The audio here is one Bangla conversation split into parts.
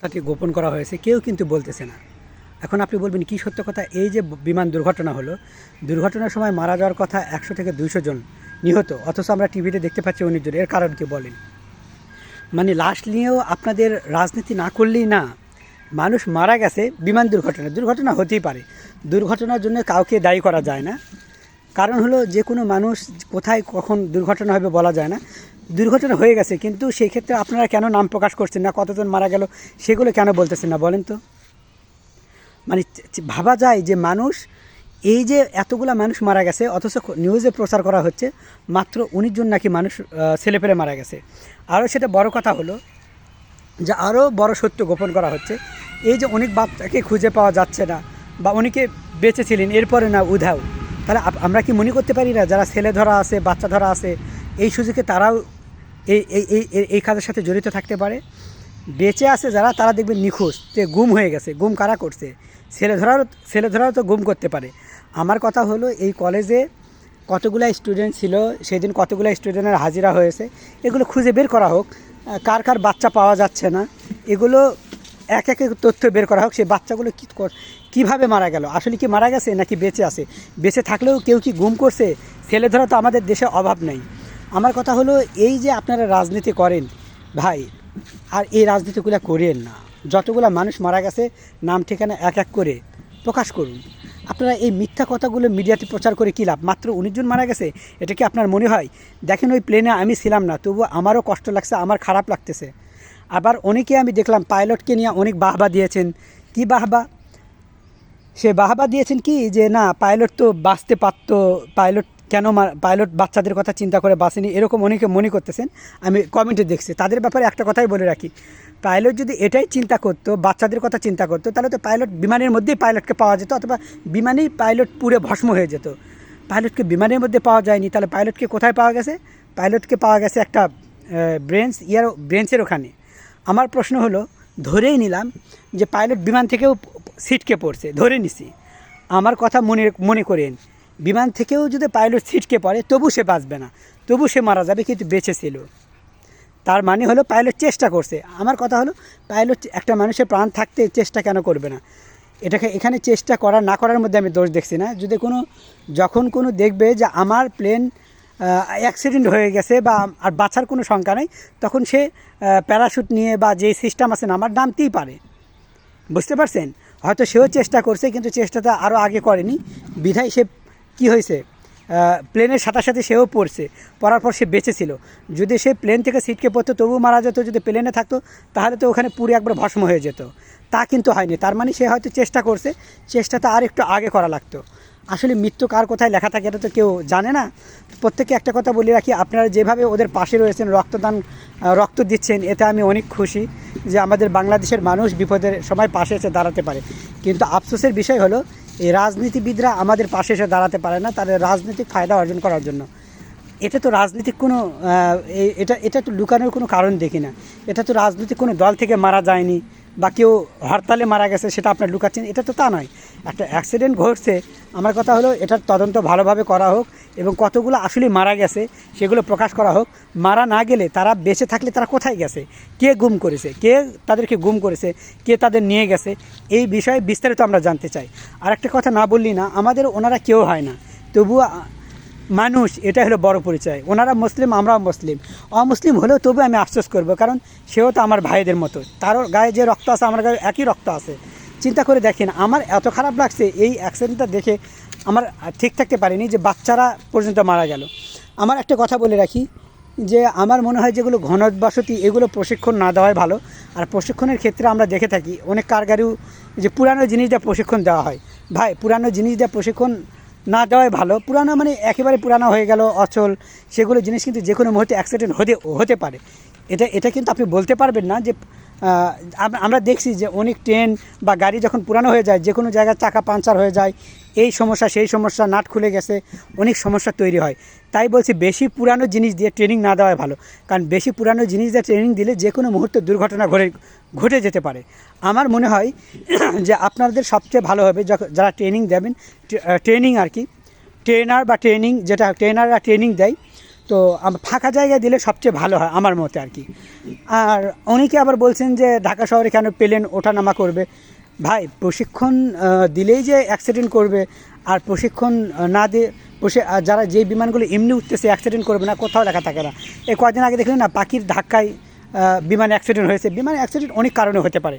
কথাটি গোপন করা হয়েছে, কেউ কিন্তু বলতেছে না। এখন আপনি বলবেন কী সত্য কথা? এই যে বিমান দুর্ঘটনা হলো, দুর্ঘটনার সময় মারা যাওয়ার কথা 100 থেকে 200 জন নিহত, অথচ আমরা টিভিতে দেখতে পাচ্ছি 19 জন। এর কারণ কি বলেন? মানে লাশ নিয়েও আপনাদের রাজনীতি না করলেই না। মানুষ মারা গেছে বিমান দুর্ঘটনা হতেই পারে, দুর্ঘটনার জন্য কাউকে দায়ী করা যায় না। কারণ হলো যে কোনো মানুষ কোথায় কখন দুর্ঘটনা হবে বলা যায় না। দুর্ঘটনা হয়ে গেছে, কিন্তু সেই ক্ষেত্রে আপনারা কেন নাম প্রকাশ করছেন না, কতজন মারা গেল সেগুলো কেন বলতেছেন না বলেন তো? মানে ভাবা যায় যে মানুষ, এই যে এতগুলা মানুষ মারা গেছে, অথচ নিউজে প্রচার করা হচ্ছে মাত্র 19 জন নাকি মানুষ ছেলেপেলে মারা গেছে। আরও সেটা বড় কথা হলো যে আরও বড় সত্য গোপন করা হচ্ছে, এই যে অনেক বাচ্চাকে খুঁজে পাওয়া যাচ্ছে না বা অনেকে বেঁচে ছিলেন এরপরে না উধাও। তাহলে আমরা কি মনে করতে পারি না যারা ছেলে ধরা আছে, বাচ্চা ধরা আছে, এই সুযোগে তারাও এই এই এই এই কাজের সাথে জড়িত থাকতে পারে? বেঁচে আছে যারা, তারা দেখবেন নিখোঁজ, যে গুম হয়ে গেছে। গুম কারা করছে? ছেলে ধরারও তো গুম করতে পারে। আমার কথা হলো, এই কলেজে কতগুলো স্টুডেন্ট ছিল সেদিন, কতগুলো স্টুডেন্টের হাজিরা হয়েছে, এগুলো খুঁজে বের করা হোক। কার কার বাচ্চা পাওয়া যাচ্ছে না, এগুলো এক এক তথ্য বের করা হোক। সেই বাচ্চাগুলো কীভাবে মারা গেল, আসলে কি মারা গেছে নাকি বেঁচে আছে? বেঁচে থাকলেও কেউ কি গুম করছে? ছেলে ধরা তো আমাদের দেশে অভাব নেই। আমার কথা হলো, এই যে আপনারা রাজনীতি করেন ভাই, আর এই রাজনীতিগুলো করেন না। যতগুলো মানুষ মারা গেছে নাম ঠিকানা এক এক করে প্রকাশ করুন। আপনারা এই মিথ্যা কথাগুলো মিডিয়াতে প্রচার করে কী লাভ? মাত্র 19 জন মারা গেছে, এটা কি আপনার মনে হয়? দেখেন, ওই প্লেনে আমি ছিলাম না, তবু আমারও কষ্ট লাগছে, আমার খারাপ লাগতেছে। আবার অনেকে আমি দেখলাম পাইলটকে নিয়ে অনেক বাহবা দিয়েছেন। কি বাহবা? সে বাহবা দিয়েছেন কি যে না, পাইলট তো বাঁচতে পারত, পাইলট কেন পাইলট বাচ্চাদের কথা চিন্তা করে বাঁচেনি, এরকম অনেকে মনে করতেছেন। আমি কমেন্টে দেখছি। তাদের ব্যাপারে একটা কথাই বলে রাখি, পাইলট যদি এটাই চিন্তা করতো, বাচ্চাদের কথা চিন্তা করতো, তাহলে তো পাইলট বিমানের মধ্যেই পাইলটকে পাওয়া যেত, অথবা বিমানেই পাইলট পুরো ভস্ম হয়ে যেত। পাইলটকে বিমানের মধ্যে পাওয়া যায়নি, তাহলে পাইলটকে কোথায় পাওয়া গেছে? পাইলটকে পাওয়া গেছে একটা ব্রেঞ্চের ওখানে। আমার প্রশ্ন হলো, ধরেই নিলাম যে পাইলট বিমান থেকেও ছিটকে পড়ছে, ধরে নিছি। আমার কথা মনে করেন, বিমান থেকেও যদি পাইলট ছিটকে পড়ে তবু সে বাঁচবে না, তবু সে মারা যাবে, কিন্তু বেঁচে ছিল। তার মানে হলো পাইলট চেষ্টা করছে। আমার কথা হলো, পাইলট একটা মানুষের প্রাণ থাকতে চেষ্টা কেন করবে না? এখানে চেষ্টা করা না করার মধ্যে আমি দোষ দেখছি না। যদি যখন কোনো দেখবে যে আমার প্লেন অ্যাক্সিডেন্ট হয়ে গেছে বা আর বাঁচার কোনো শঙ্কা নেই, তখন সে প্যারাশুট নিয়ে বা যে সিস্টেম আছে না, আমার নামতেই পারে। বুঝতে পারছেন? হয়তো সেও চেষ্টা করছে, কিন্তু চেষ্টাটা আরও আগে করেনি, বিধায় সে কী হয়েছে, প্লেনের সাথে সেও পড়ছে, পড়ার পর সে বেঁচে ছিল। যদি সে প্লেন থেকে ছিটকে পড়তো তবু মারা যেত, যদি প্লেনে থাকতো তাহলে তো ওখানে পুরো একবার ভস্ম হয়ে যেত। তা কিন্তু হয়নি। তার মানে সে হয়তো চেষ্টা করছে, চেষ্টাটা আর একটু আগে করা লাগতো। আসলে মৃত্যু কার কোথায় লেখা থাকে এটা তো কেউ জানে না। প্রত্যেককে একটা কথা বলে রাখি, আপনারা যেভাবে ওদের পাশে রয়েছেন, রক্ত দিচ্ছেন, এতে আমি অনেক খুশি যে আমাদের বাংলাদেশের মানুষ বিপদের সময় পাশে এসে দাঁড়াতে পারে। কিন্তু আফসোসের বিষয় হলো, এই রাজনীতিবিদরা আমাদের পাশে এসে দাঁড়াতে পারে না তাদের রাজনৈতিক ফায়দা অর্জন করার জন্য। এটা তো রাজনৈতিক কোনো এটা তো লুকানোর কোনো কারণ দেখি না। এটা তো রাজনৈতিক কোনো দল থেকে মারা যায়নি বা কেউ হরতালে মারা গেছে সেটা আপনার লুকাচ্ছেন, এটা তো তা নয়। একটা অ্যাক্সিডেন্ট ঘটছে, আমার কথা হলো এটার তদন্ত ভালোভাবে করা হোক এবং কতগুলো আসলে মারা গেছে সেগুলো প্রকাশ করা হোক। মারা না গেলে তারা বেঁচে থাকলে তারা কোথায় গেছে, কে গুম করেছে, কে তাদেরকে গুম করেছে, কে তাদের নিয়ে গেছে, এই বিষয়ে বিস্তারিত আমরা জানতে চাই। আর একটা কথা না বললি না, আমাদের ওনারা কেউ হয় না, তবুও মানুষ, এটা হলো বড় পরিচয়। ওনারা মুসলিম, আমরাও মুসলিম। অমুসলিম হলেও তবু আমি আফসোস করব, কারণ সেও তো আমার ভাইদের মতো। তারও গায়ে যে রক্ত আছে আমার গায়ে একই রক্ত আছে। চিন্তা করে দেখেন, আমার এত খারাপ লাগছে এই অ্যাক্সিডেন্টটা দেখে। আমার ঠিক থাকতে পারিনি যে বাচ্চারা পর্যন্ত মারা গেল। আমার একটা কথা বলে রাখি যে আমার মনে হয় যেগুলো ঘনবসতি, এগুলো প্রশিক্ষণ না দেওয়াই ভালো। আর প্রশিক্ষণের ক্ষেত্রে আমরা দেখে থাকি অনেক কারগারিও যে পুরানো জিনিস দিয়ে প্রশিক্ষণ দেওয়া হয়। ভাই, পুরানো জিনিস দিয়ে প্রশিক্ষণ না দেওয়াই ভালো। পুরানো মানে একেবারে পুরানো হয়ে গেল, অচল, সেগুলো জিনিস কিন্তু যে কোনো মুহূর্তে অ্যাক্সিডেন্ট হতে পারে। এটা কিন্তু আপনি বলতে পারবেন না যে আমরা দেখছি যে অনেক ট্রেন বা গাড়ি যখন পুরানো হয়ে যায়, যে কোনো জায়গায় চাকা পাংচার হয়ে যায়, এই সমস্যা সেই সমস্যা, নাট খুলে গেছে, অনেক সমস্যা তৈরি হয়। তাই বলছি বেশি পুরানো জিনিস দিয়ে ট্রেনিং না দেওয়াই ভালো, কারণ বেশি পুরানো জিনিস দিয়ে ট্রেনিং দিলে যে কোনো মুহূর্তে দুর্ঘটনা ঘটে যেতে পারে। আমার মনে হয় যে আপনাদের সবচেয়ে ভালো হবে যারা ট্রেনিং দেবেন, ট্রেনিং আর কি, ট্রেনার বা ট্রেনিং, যেটা ট্রেনাররা ট্রেনিং দেয়, তো ফাঁকা জায়গায় দিলে সবচেয়ে ভালো হয় আমার মতে আর কি। আর অনেকে আবার বলছেন যে ঢাকা শহরে কেন প্লেন ওঠানামা করবে। ভাই প্রশিক্ষণ দিলেই যে অ্যাক্সিডেন্ট করবে, আর প্রশিক্ষণ না দিয়ে যারা যে বিমানগুলো এমনি উঠতেছে অ্যাক্সিডেন্ট করবে না, কোথাও লেখা থাকে না। এই কয়েকদিন আগে দেখলেন না, পাখির ধাক্কায় বিমান অ্যাক্সিডেন্ট হয়েছে। বিমান অ্যাক্সিডেন্ট অনেক কারণে হতে পারে।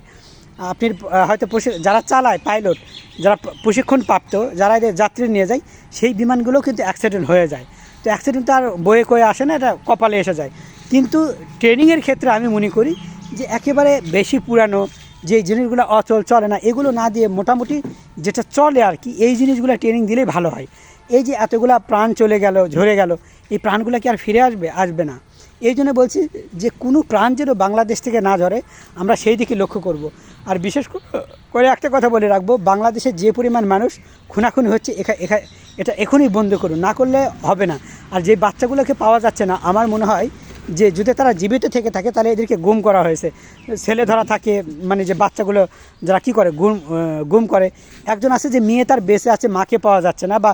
আপনি হয়তো যারা চালায় পাইলট, যারা প্রশিক্ষণ প্রাপ্ত, যারা এদের যাত্রী নিয়ে যায়, সেই বিমানগুলোও কিন্তু অ্যাক্সিডেন্ট হয়ে যায়। তো অ্যাক্সিডেন্ট তো আর বয়ে কয়ে আসে না, এটা কপালে এসে যায়। কিন্তু ট্রেনিংয়ের ক্ষেত্রে আমি মনে করি যে একেবারে বেশি পুরানো যে জিনিসগুলো অচল চলে না, এগুলো না দিয়ে মোটামুটি যেটা চলে আর কি, এই জিনিসগুলো ট্রেনিং দিলেই ভালো হয়। এই যে এতগুলা প্রাণ চলে গেল, ঝরে গেল, এই প্রাণগুলো কি আর ফিরে আসবে না। এই জন্য বলছি যে কোনো প্রাণ যেন বাংলাদেশ থেকে না ঝরে, আমরা সেই দিকে লক্ষ্য করব। আর বিশেষ করে একটা কথা বলে রাখবো, বাংলাদেশে যে পরিমাণ মানুষ খুনাখুনি হচ্ছে, এটা এখনই বন্ধ করুন, না করলে হবে না। আর যে বাচ্চাগুলোকে পাওয়া যাচ্ছে না, আমার মনে হয় যে যদি তারা জীবিত থেকে থাকে তাহলে এদেরকে গুম করা হয়েছে। ছেলে ধরা থাকে, মানে যে বাচ্চাগুলো যারা কী করে গুম করে। একজন আছে যে মেয়ে তার বেঁচে আছে, মাকে পাওয়া যাচ্ছে না, বা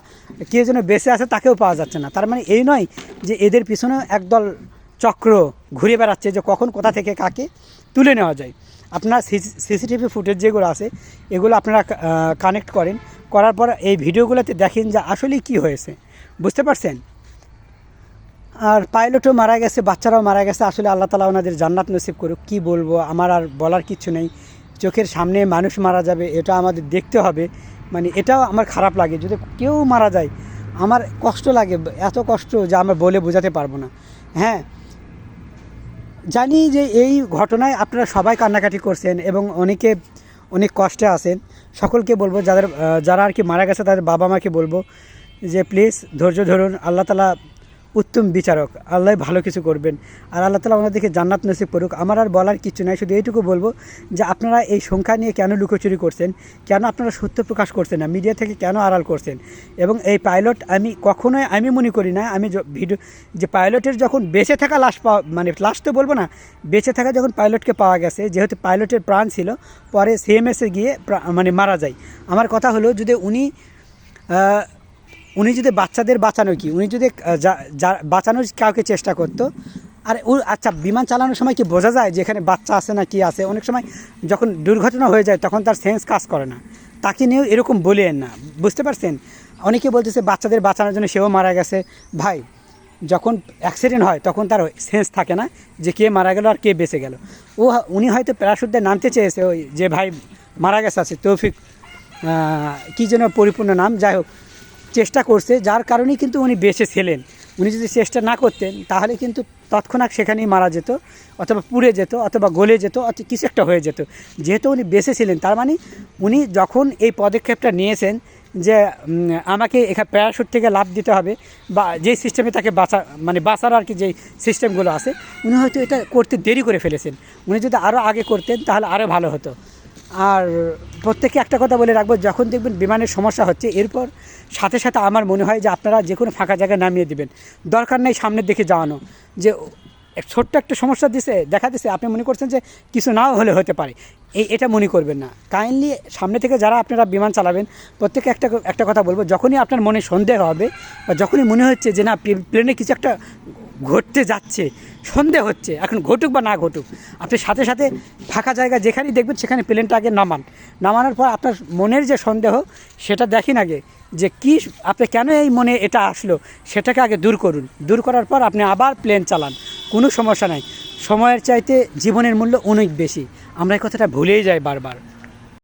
কে যেন বেঁচে আছে তাকেও পাওয়া যাচ্ছে না। তার মানে এই নয় যে এদের পিছনেও একদল চক্র ঘুরে বেড়াচ্ছে যে কখন কোথা থেকে কাকে তুলে নেওয়া যায়। আপনার সিসিটিভি ফুটেজ যেগুলো আছে এগুলো আপনারা কানেক্ট করার পর এই ভিডিওগুলোতে দেখেন যে আসলে কি হয়েছে, বুঝতে পারছেন। আর পাইলটও মারা গেছে, বাচ্চারাও মারা গেছে। আসলে আল্লাহ তাআলা ওনাদের জান্নাত নসিব করুক। কী বলবো, আমার আর বলার কিছু নেই। চোখের সামনে মানুষ মারা যাবে, এটা আমাদের দেখতে হবে। মানে এটাও আমার খারাপ লাগে, যদি কেউ মারা যায় আমার কষ্ট লাগে, এত কষ্ট যা আমরা বলে বোঝাতে পারবো না। হ্যাঁ, জানি যে এই ঘটনায় আপনারা সবাই কান্নাকাটি করছেন এবং অনেক কষ্টে আছেন। সকলকে বলবো, যারা আর কি মারা গেছে তাদের বাবা মাকে বলবো যে প্লিজ ধৈর্য ধরুন। আল্লাহ তাআলা উত্তম বিচারক, আল্লাহ ভালো কিছু করবেন, আর আল্লাহ তাআলা ওনাদেরকে জান্নাত নসিব করুক। আমার আর বলার কিছু নাই, শুধু এইটুকু বলবো যে আপনারা এই সংখ্যা নিয়ে কেন লুকোচুরি করছেন, কেন আপনারা সত্য প্রকাশ করছেন না, মিডিয়া থেকে কেন আড়াল করছেন। এবং এই পাইলট আমি মনে করি না, যে পাইলটের যখন বেঁচে থাকা লাশ মানে লাশ তো বলবো না, বেঁচে থাকা যখন পাইলটকে পাওয়া গেছে, যেহেতু পাইলটের প্রাণ ছিল, পরে সিএমএসে গিয়ে মানে মারা যায়। আমার কথা হলো যদি উনি যদি বাচ্চাদের বাঁচানো কি, উনি যদি বাঁচানোর কাউকে চেষ্টা করতো। আর আচ্ছা, বিমান চালানোর সময় কি বোঝা যায় যে এখানে বাচ্চা আছে না কি আছে? অনেক সময় যখন দুর্ঘটনা হয়ে যায় তখন তার সেন্স কাজ করে না। তাকে নিয়েও এরকম বলেন না, বুঝতে পারছেন। অনেকে বলতেছে বাচ্চাদের বাঁচানোর জন্য সেও মারা গেছে। ভাই, যখন অ্যাক্সিডেন্ট হয় তখন তার সেন্স থাকে না যে কে মারা গেল আর কে বেঁচে গেল। উনি হয়তো প্যারাশুট দিয়ে নামতে চেয়েছে, ওই যে ভাই মারা গেছে আছে তৌফিক, কী যেন পরিপূর্ণ নাম, যাই হোক, চেষ্টা করছে, যার কারণেই কিন্তু উনি বেঁচে ছিলেন। উনি যদি চেষ্টা না করতেন তাহলে কিন্তু তৎক্ষণাৎ সেখানেই মারা যেত, অথবা পুড়ে যেত, অথবা গলে যেত, অথবা কিছু একটা হয়ে যেত। যেহেতু উনি বেঁচে ছিলেন, তার মানে উনি যখন এই পদক্ষেপটা নিয়েছেন যে আমাকে এখানে প্যারাশুট থেকে লাফ দিতে হবে, বা যেই সিস্টেমে তাকে বাঁচার আর কি যেই সিস্টেমগুলো আছে, উনি হয়তো এটা করতে দেরি করে ফেলেছেন। উনি যদি আরও আগে করতেন তাহলে আরও ভালো হতো। আর প্রত্যেককে একটা কথা বলে রাখবো, যখন দেখবেন বিমানের সমস্যা হচ্ছে, এরপর সাথে সাথে আমার মনে হয় যে আপনারা যে কোনো ফাঁকা জায়গায় নামিয়ে দিবেন। দরকার নেই সামনের দিকে যাওয়ানো, যে ছোট্ট একটা সমস্যা দেখা দিছে, আপনি মনে করছেন যে কিছু নাও হলে হতে পারে, এটা মনে করবেন না। কাইন্ডলি সামনে থেকে যারা আপনারা বিমান চালাবেন, প্রত্যেকে একটা কথা বলবো, যখনই আপনার মনে সন্দেহ হবে, বা যখনই মনে হচ্ছে যে না প্লেনে কিছু একটা ঘটতে যাচ্ছে, সন্দেহ হচ্ছে, এখন ঘটুক বা না ঘটুক, আপনি সাথে সাথে ফাঁকা জায়গা যেখানেই দেখবেন সেখানে প্লেনটা আগে নামানোর পর আপনার মনের যে সন্দেহ সেটা দেখেন আগে, যে কি আপনি কেন এই মনে এটা আসলো, সেটাকে আগে দূর করার পর আপনি আবার প্লেন চালান, কোনো সমস্যা নাই। সময়ের চাইতে জীবনের মূল্য অনেক বেশি, আমরা এই কথাটা ভুলেই যাই বারবার।